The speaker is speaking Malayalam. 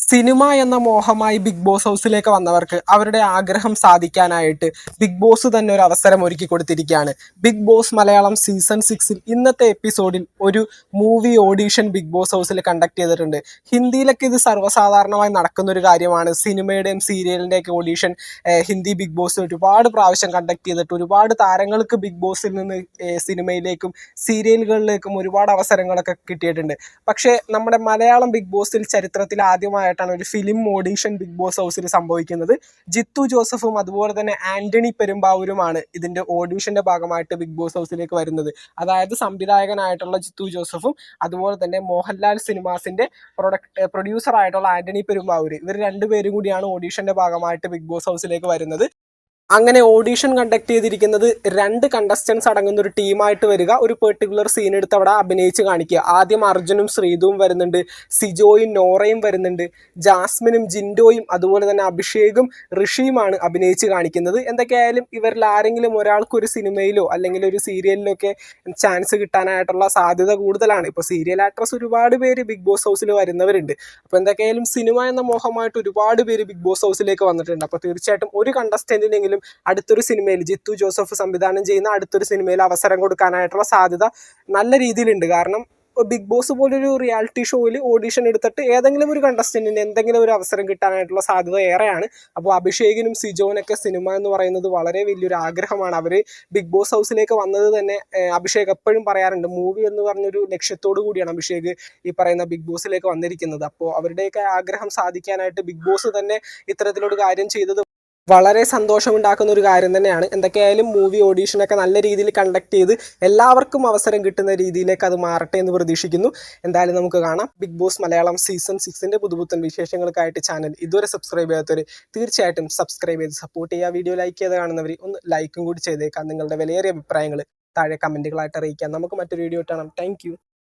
സിനിമ എന്ന മോഹമായി ബിഗ് ബോസ് ഹൗസിലേക്ക് വന്നവർക്ക് അവരുടെ ആഗ്രഹം സാധിക്കാനായിട്ട് ബിഗ് ബോസ് തന്നെ ഒരു അവസരം ഒരുക്കി കൊടുത്തിരിക്കുകയാണ്. ബിഗ് ബോസ് മലയാളം സീസൺ 6 ഇന്നത്തെ എപ്പിസോഡിൽ ഒരു മൂവി ഓഡീഷൻ ബിഗ് ബോസ് ഹൗസിൽ കണ്ടക്ട് ചെയ്തിട്ടുണ്ട്. ഹിന്ദിയിലൊക്കെ ഇത് സർവ്വസാധാരണമായി നടക്കുന്ന ഒരു കാര്യമാണ്. സിനിമയുടെയും സീരിയലിൻ്റെയൊക്കെ ഓഡീഷൻ ഹിന്ദി ബിഗ് ബോസ് ഒരുപാട് പ്രാവശ്യം കണ്ടക്ട് ചെയ്തിട്ട് ഒരുപാട് താരങ്ങൾക്ക് ബിഗ് ബോസിൽ നിന്ന് സിനിമയിലേക്കും സീരിയലുകളിലേക്കും ഒരുപാട് അവസരങ്ങളൊക്കെ കിട്ടിയിട്ടുണ്ട്. പക്ഷേ നമ്മുടെ മലയാളം ബിഗ് ബോസിൽ ചരിത്രത്തിൽ ആദ്യമായിട്ടാണ് ഒരു ഫിലിം ഓഡീഷൻ ബിഗ് ബോസ് ഹൗസിൽ സംഭവിക്കുന്നത്. ജിത്തു ജോസഫും അതുപോലെ തന്നെ ആന്റണി പെരുമ്പാവൂരുമാണ് ഇതിന്റെ ഓഡീഷന്റെ ഭാഗമായിട്ട് ബിഗ് ബോസ് ഹൗസിലേക്ക് വരുന്നത്. അതായത് സംവിധായകനായിട്ടുള്ള ജിത്തു ജോസഫും അതുപോലെ തന്നെ മോഹൻലാൽ സിനിമാസിന്റെ പ്രൊഡ്യൂസർ ആയിട്ടുള്ള ആന്റണി പെരുമ്പാവൂര്, ഇവർ രണ്ടുപേരും കൂടിയാണ് ഓഡീഷന്റെ ഭാഗമായിട്ട് ബിഗ് ബോസ് ഹൗസിലേക്ക് വരുന്നത്. അങ്ങനെ ഓഡീഷൻ കണ്ടക്ട് ചെയ്തിരിക്കുന്നത് 2 കണ്ടസ്റ്റൻസ് അടങ്ങുന്ന ഒരു ടീമായിട്ട് വരിക, ഒരു പെർട്ടിക്കുലർ സീൻ എടുത്ത് അവിടെ അഭിനയിച്ച് കാണിക്കുക. ആദ്യം അർജുനും ശ്രീതുവും വരുന്നുണ്ട്, സിജോയും നോറയും വരുന്നുണ്ട്, ജാസ്മിനും ജിൻഡോയും അതുപോലെ തന്നെ അഭിഷേകും ഋഷിയുമാണ് അഭിനയിച്ച് കാണിക്കുന്നത്. എന്തൊക്കെയായാലും ഇവരിൽ ആരെങ്കിലും ഒരാൾക്ക് ഒരു സിനിമയിലോ അല്ലെങ്കിൽ ഒരു സീരിയലിലോ ഒക്കെ ചാൻസ് കിട്ടാനായിട്ടുള്ള സാധ്യത കൂടുതലാണ്. ഇപ്പോൾ സീരിയൽ ആക്ട്രസ് ഒരുപാട് പേര് ബിഗ് ബോസ് ഹൗസിൽ വരുന്നവരുണ്ട്. അപ്പോൾ എന്തൊക്കെയായാലും സിനിമ എന്ന മോഹമായിട്ട് ഒരുപാട് പേര് ബിഗ് ബോസ് ഹൗസിലേക്ക് വന്നിട്ടുണ്ട്. അപ്പോൾ തീർച്ചയായിട്ടും ഒരു കണ്ടസ്റ്റന്റിനെങ്കിലും അടുത്തൊരു സിനിമയിൽ ജിത്തു ജോസഫ് സംവിധാനം ചെയ്യുന്ന അടുത്തൊരു സിനിമയിൽ അവസരം കൊടുക്കാനായിട്ടുള്ള സാധ്യത നല്ല രീതിയിലുണ്ട്. കാരണം ബിഗ് ബോസ് പോലൊരു റിയാലിറ്റി ഷോയിൽ ഓഡീഷൻ എടുത്തിട്ട് ഏതെങ്കിലും ഒരു കണ്ടസ്റ്റന്റിന് എന്തെങ്കിലും ഒരു അവസരം കിട്ടാനായിട്ടുള്ള സാധ്യത ഏറെയാണ്. അപ്പോൾ അഭിഷേകിനും സിജോനൊക്കെ സിനിമ എന്ന് പറയുന്നത് വളരെ വലിയൊരു ആഗ്രഹമാണ്. അവർ ബിഗ് ബോസ് ഹൗസിലേക്ക് വന്നത് തന്നെ അഭിഷേക് എപ്പോഴും പറയാറുണ്ട്, മൂവി എന്ന് പറഞ്ഞൊരു ലക്ഷ്യത്തോടു കൂടിയാണ് അഭിഷേക് ഈ പറയുന്ന ബിഗ് ബോസിലേക്ക് വന്നിരിക്കുന്നത്. അപ്പോൾ അവരുടെയൊക്കെ ആഗ്രഹം സാധിക്കാനായിട്ട് ബിഗ് ബോസ് തന്നെ ഇത്തരത്തിലൊരു കാര്യം ചെയ്തത് വളരെ സന്തോഷമുണ്ടാക്കുന്ന ഒരു കാര്യം തന്നെയാണ്. എന്തൊക്കെയായാലും മൂവി ഓഡീഷനൊക്കെ നല്ല രീതിയിൽ കണ്ടക്ട് ചെയ്ത് എല്ലാവർക്കും അവസരം കിട്ടുന്ന രീതിയിലേക്ക് അത് മാറട്ടെ എന്ന് പ്രതീക്ഷിക്കുന്നു. എന്തായാലും നമുക്ക് കാണാം. ബിഗ് ബോസ് മലയാളം സീസൺ 6 പുതുപുത്തൻ വിശേഷങ്ങൾക്കായിട്ട് ചാനൽ ഇതുവരെ സബ്സ്ക്രൈബ് ചെയ്യാത്തവർ തീർച്ചയായിട്ടും സബ്സ്ക്രൈബ് ചെയ്ത് സപ്പോർട്ട് ചെയ്യുക. വീഡിയോ ലൈക്ക് ചെയ്ത് കാണുന്നവർ ഒന്ന് ലൈക്കും കൂടി ചെയ്തേക്കാം. നിങ്ങളുടെ വിലയേറിയ അഭിപ്രായങ്ങൾ താഴെ കമൻറ്റുകളായിട്ട് അറിയിക്കാം. നമുക്ക് മറ്റൊരു വീഡിയോ കാണാം. താങ്ക്